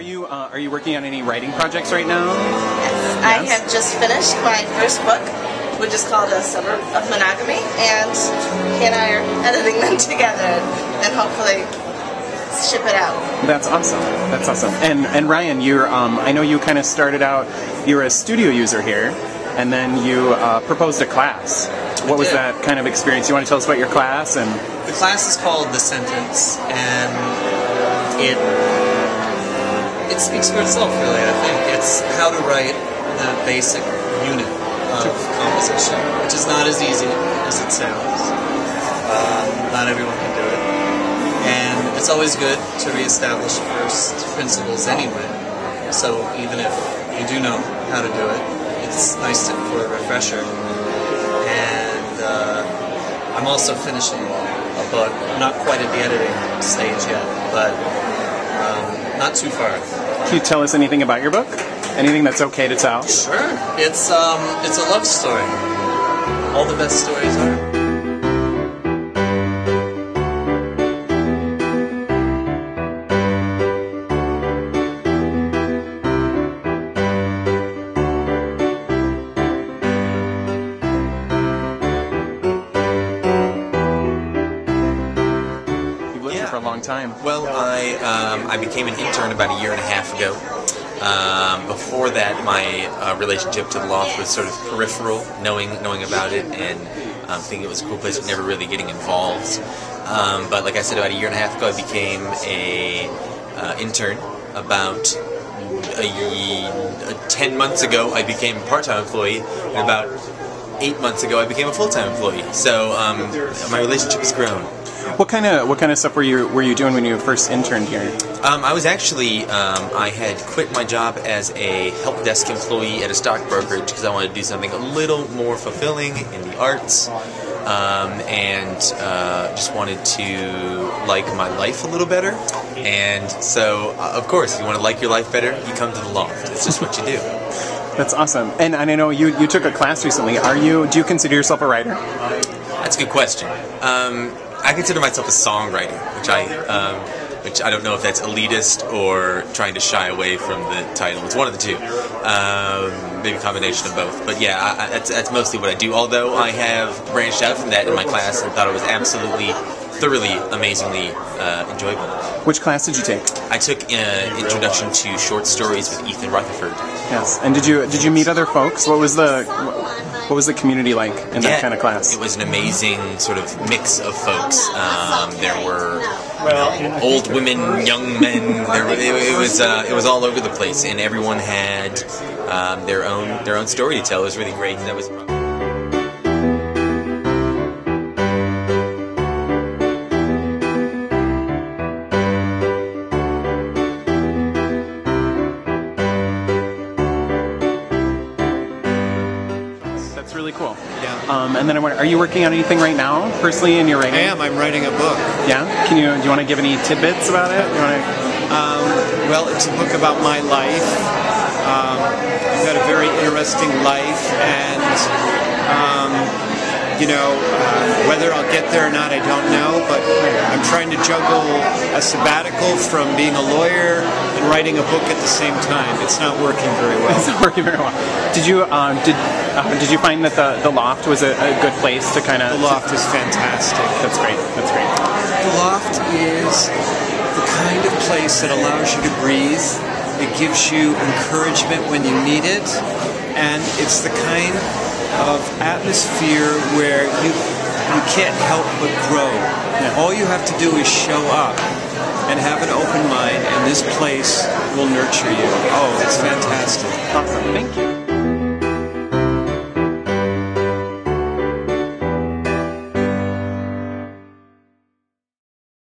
Are you working on any writing projects right now? Yes. I have just finished my first book, which is called A Suburb of Monogamy, and he and I are editing them together and hopefully ship it out. That's awesome. That's awesome. And Ryan, you're I know you kind of started out. You were a studio user here, and then you proposed a class. What was that kind of experience? You want to tell us about your class? And the class is called The Sentence, and it speaks for itself, really. I think it's how to write the basic unit of composition, which is not as easy as it sounds. Not everyone can do it, and it's always good to reestablish first principles anyway. So even if you do know how to do it, it's nice for a refresher. And I'm also finishing a book, not quite at the editing stage yet, but not too far. Can you tell us anything about your book? Anything that's okay to tell? Sure. It's a love story. All the best stories are. For a long time. Well, I became an intern about a year and a half ago. Before that, my relationship to the Loft was sort of peripheral, knowing about it and thinking it was a cool place, but never really getting involved. But like I said, about a year and a half ago, I became a intern. About 10 months ago, I became a part-time employee, and about 8 months ago, I became a full-time employee. So my relationship has grown. What kind of stuff were you doing when you first interned here? I was actually I had quit my job as a help desk employee at a stock brokerage because I wanted to do something a little more fulfilling in the arts, and just wanted to like my life a little better. And so, of course, if you want to like your life better, you come to the Loft. It's just what you do. That's awesome. And I know you took a class recently. Do you consider yourself a writer? That's a good question. I consider myself a songwriter, which I don't know if that's elitist or trying to shy away from the title. It's one of the two, maybe a combination of both. But yeah, that's mostly what I do. Although I have branched out from that in my class and thought it was absolutely, thoroughly, amazingly enjoyable. Which class did you take? I took Introduction to Short Stories with Ethan Rutherford. Yes, and did you meet other folks? What was the community like in that kind of class? It was an amazing sort of mix of folks. There were old women, young men. It was all over the place, and everyone had their own story to tell. It was really great. That was. That's really cool. Yeah. And then are you working on anything right now, personally, in your writing? I am. I'm writing a book. Yeah. Do you want to give any tidbits about it? Well, it's a book about my life. I've had a very interesting life, and whether I'll get there or not, I don't know. But I'm trying to juggle a sabbatical from being a lawyer and writing a book at the same time. It's not working very well. It's not working very well. Did you find that the Loft was a good place to kind of? The Loft is fantastic. That's great. That's great. The Loft is the kind of place that allows you to breathe. It gives you encouragement when you need it, and it's the kind of atmosphere where you can't help but grow. Yeah. All you have to do is show up and have an open mind, and this place will nurture you. Oh, it's fantastic. Awesome. Thank you.